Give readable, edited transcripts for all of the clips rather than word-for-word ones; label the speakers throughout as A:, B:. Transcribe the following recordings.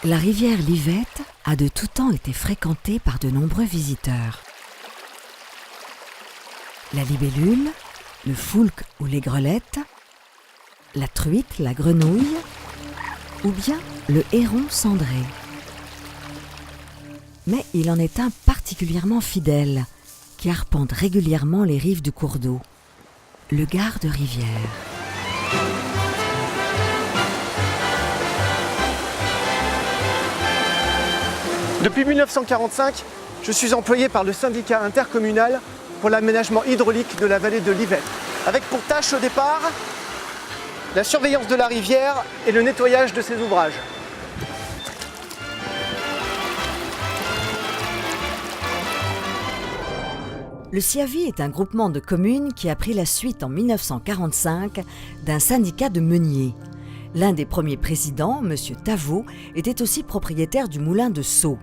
A: La rivière Livette a de tout temps été fréquentée par de nombreux visiteurs. La libellule, le foulque ou les grelettes, la truite, la grenouille ou bien le héron cendré. Mais il en est un particulièrement fidèle qui arpente régulièrement les rives du cours d'eau, le garde-rivière.
B: Depuis 1945, je suis employé par le syndicat intercommunal pour l'aménagement hydraulique de la vallée de Livette, avec pour tâche au départ la surveillance de la rivière et le nettoyage de ses ouvrages.
A: Le SIAVI est un groupement de communes qui a pris la suite en 1945 d'un syndicat de meuniers. L'un des premiers présidents, M. Tavot, était aussi propriétaire du moulin de Sceaux.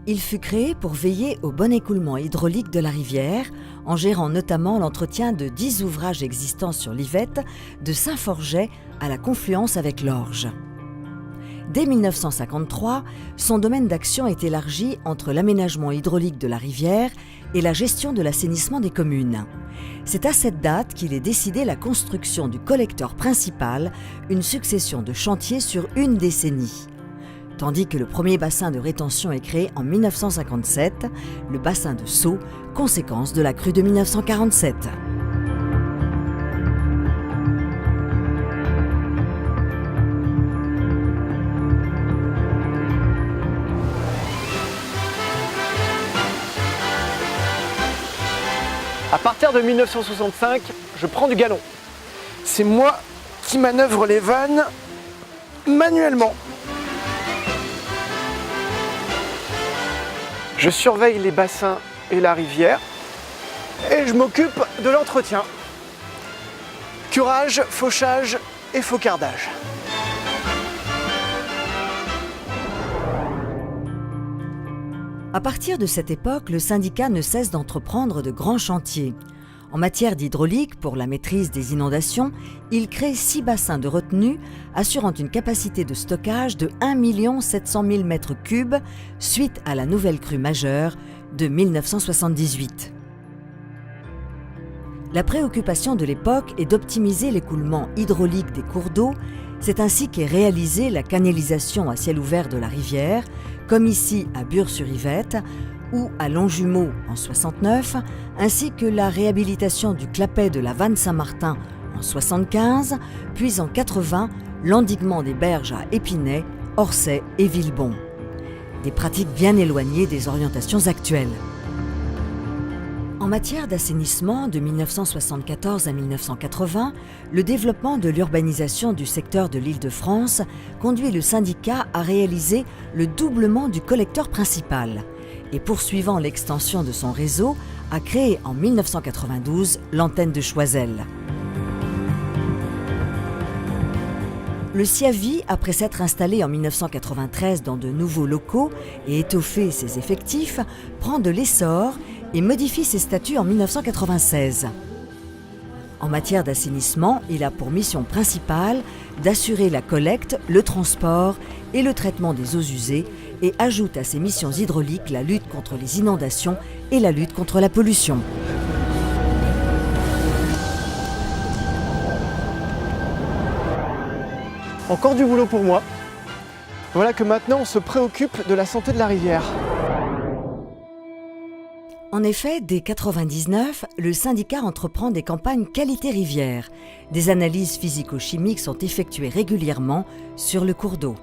A: Il fut créé pour veiller au bon écoulement hydraulique de la rivière, en gérant notamment l'entretien de 10 ouvrages existants sur Livette, de Saint-Forget à la confluence avec l'Orge. Dès 1953, son domaine d'action est élargi entre l'aménagement hydraulique de la rivière et la gestion de l'assainissement des communes. C'est à cette date qu'il est décidé la construction du collecteur principal, une succession de chantiers sur une décennie. Tandis que le premier bassin de rétention est créé en 1957, le bassin de Sceaux, conséquence de la crue de 1947.
B: À partir de 1965, je prends du galon. C'est moi qui manœuvre les vannes manuellement. Je surveille les bassins et la rivière et je m'occupe de l'entretien. Curage, fauchage et faucardage.
A: À partir de cette époque, le syndicat ne cesse d'entreprendre de grands chantiers. En matière d'hydraulique, pour la maîtrise des inondations, il crée 6 bassins de retenue assurant une capacité de stockage de 1 700 000 m3 suite à la nouvelle crue majeure de 1978. La préoccupation de l'époque est d'optimiser l'écoulement hydraulique des cours d'eau. C'est ainsi qu'est réalisée la canalisation à ciel ouvert de la rivière, comme ici à Bure-sur-Yvette ou à Longjumeau en 69, ainsi que la réhabilitation du clapet de la Vanne Saint-Martin en 75, puis en 80, l'endiguement des berges à Épinay, Orsay et Villebon. Des pratiques bien éloignées des orientations actuelles. En matière d'assainissement, de 1974 à 1980, le développement de l'urbanisation du secteur de l'Île-de-France conduit le syndicat à réaliser le doublement du collecteur principal et, poursuivant l'extension de son réseau, a créé en 1992 l'antenne de Choiseul. Le SIAVI, après s'être installé en 1993 dans de nouveaux locaux et étoffé ses effectifs, prend de l'essor et modifie ses statuts en 1996. En matière d'assainissement, il a pour mission principale d'assurer la collecte, le transport et le traitement des eaux usées et ajoute à ses missions hydrauliques la lutte contre les inondations et la lutte contre la pollution.
B: Encore du boulot pour moi. Voilà que maintenant on se préoccupe de la santé de la rivière.
A: En effet, dès 1999, le syndicat entreprend des campagnes qualité rivière. Des analyses physico-chimiques sont effectuées régulièrement sur le cours d'eau.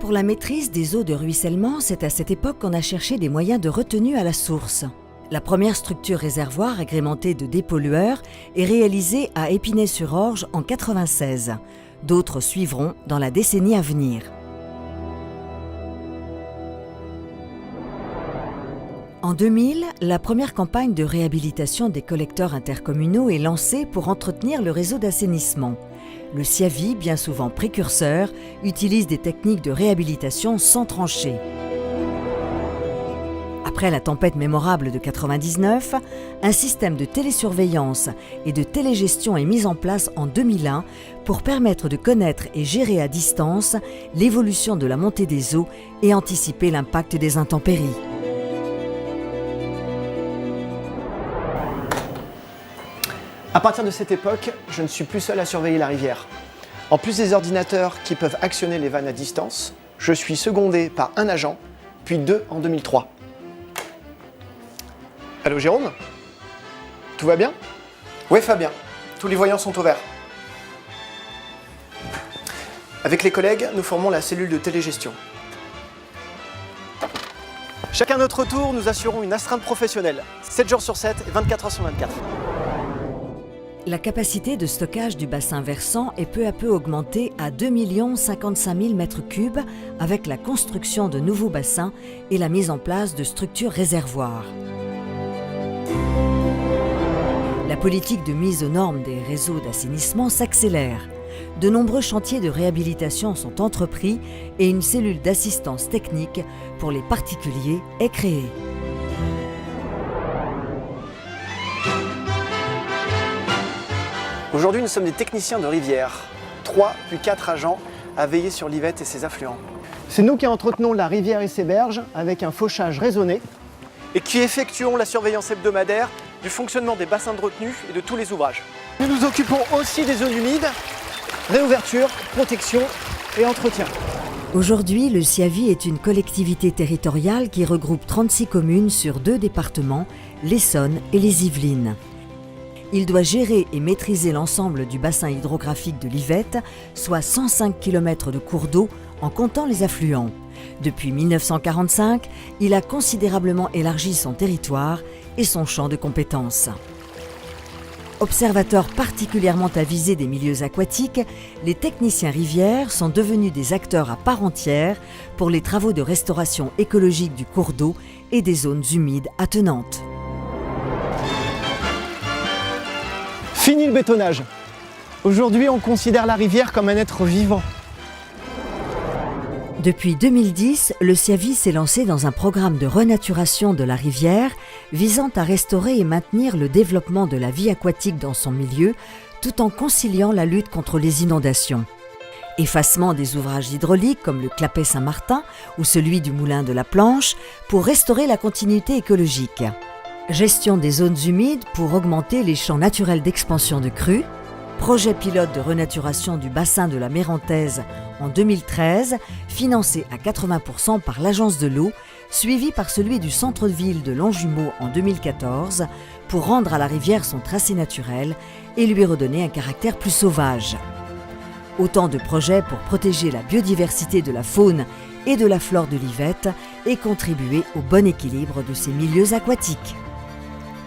A: Pour la maîtrise des eaux de ruissellement, c'est à cette époque qu'on a cherché des moyens de retenue à la source. La première structure réservoir agrémentée de dépollueurs est réalisée à Épinay-sur-Orge en 1996. D'autres suivront dans la décennie à venir. En 2000, la première campagne de réhabilitation des collecteurs intercommunaux est lancée pour entretenir le réseau d'assainissement. Le SIAVI, bien souvent précurseur, utilise des techniques de réhabilitation sans tranchée. Après la tempête mémorable de 99, un système de télésurveillance et de télégestion est mis en place en 2001 pour permettre de connaître et gérer à distance l'évolution de la montée des eaux et anticiper l'impact des intempéries.
B: À partir de cette époque, je ne suis plus seul à surveiller la rivière. En plus des ordinateurs qui peuvent actionner les vannes à distance, je suis secondé par un agent, puis 2 en 2003. Allô Jérôme? Tout va bien? Oui Fabien, tous les voyants sont au vert. Avec les collègues, nous formons la cellule de télégestion. Chacun à notre tour, nous assurons une astreinte professionnelle, 7 jours sur 7 et 24 heures sur 24.
A: La capacité de stockage du bassin versant est peu à peu augmentée à 2 055 000 m3 avec la construction de nouveaux bassins et la mise en place de structures réservoirs. La politique de mise aux normes des réseaux d'assainissement s'accélère. De nombreux chantiers de réhabilitation sont entrepris et une cellule d'assistance technique pour les particuliers est créée.
B: Aujourd'hui, nous sommes des techniciens de rivière, 3 puis 4 agents à veiller sur l'Yvette et ses affluents. C'est nous qui entretenons la rivière et ses berges avec un fauchage raisonné et qui effectuons la surveillance hebdomadaire du fonctionnement des bassins de retenue et de tous les ouvrages. Nous nous occupons aussi des zones humides, réouverture, protection et entretien.
A: Aujourd'hui, le Siavi est une collectivité territoriale qui regroupe 36 communes sur 2 départements, l'Essonne et les Yvelines. Il doit gérer et maîtriser l'ensemble du bassin hydrographique de l'Yvette, soit 105 km de cours d'eau en comptant les affluents. Depuis 1945, il a considérablement élargi son territoire et son champ de compétences. Observateurs particulièrement avisés des milieux aquatiques, les techniciens rivières sont devenus des acteurs à part entière pour les travaux de restauration écologique du cours d'eau et des zones humides attenantes.
B: Fini le bétonnage. Aujourd'hui, on considère la rivière comme un être vivant.
A: Depuis 2010, le Siavi s'est lancé dans un programme de renaturation de la rivière visant à restaurer et maintenir le développement de la vie aquatique dans son milieu, tout en conciliant la lutte contre les inondations. Effacement des ouvrages hydrauliques comme le Clapet Saint-Martin ou celui du Moulin de la Planche pour restaurer la continuité écologique. Gestion des zones humides pour augmenter les champs naturels d'expansion de crues. Projet pilote de renaturation du bassin de la Mérantaise en 2013, financé à 80% par l'Agence de l'eau, suivi par celui du centre-ville de Longjumeau en 2014, pour rendre à la rivière son tracé naturel et lui redonner un caractère plus sauvage. Autant de projets pour protéger la biodiversité de la faune et de la flore de l'Yvette et contribuer au bon équilibre de ses milieux aquatiques.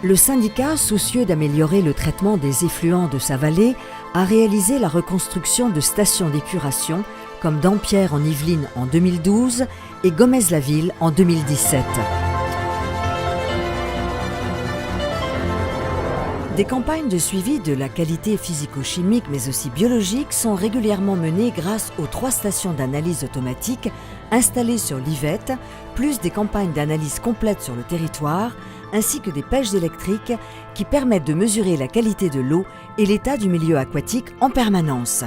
A: Le syndicat, soucieux d'améliorer le traitement des effluents de sa vallée, a réalisé la reconstruction de stations d'épuration comme Dampierre en Yvelines en 2012 et Gomez-la-Ville en 2017. Des campagnes de suivi de la qualité physico-chimique mais aussi biologique sont régulièrement menées grâce aux 3 stations d'analyse automatique installées sur l'Yvette, plus des campagnes d'analyse complètes sur le territoire, ainsi que des pêches électriques qui permettent de mesurer la qualité de l'eau et l'état du milieu aquatique en permanence.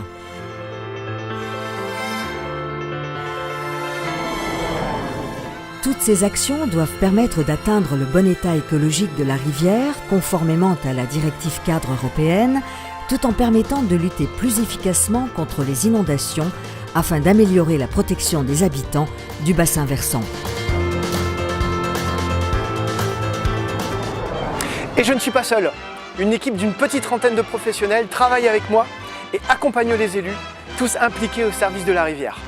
A: Toutes ces actions doivent permettre d'atteindre le bon état écologique de la rivière, conformément à la directive cadre européenne, tout en permettant de lutter plus efficacement contre les inondations afin d'améliorer la protection des habitants du bassin versant.
B: Et je ne suis pas seul. Une équipe d'une petite trentaine de professionnels travaille avec moi et accompagne les élus, tous impliqués au service de la rivière.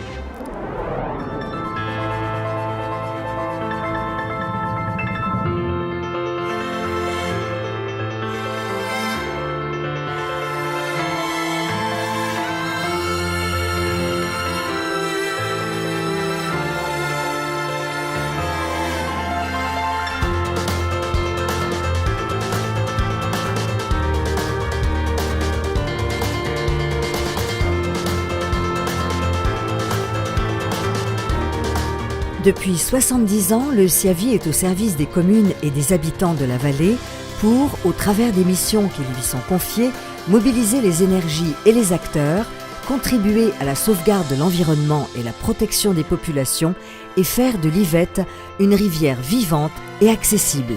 A: Depuis 70 ans, le SIAVI est au service des communes et des habitants de la vallée pour, au travers des missions qui lui sont confiées, mobiliser les énergies et les acteurs, contribuer à la sauvegarde de l'environnement et la protection des populations et faire de l'Yvette une rivière vivante et accessible.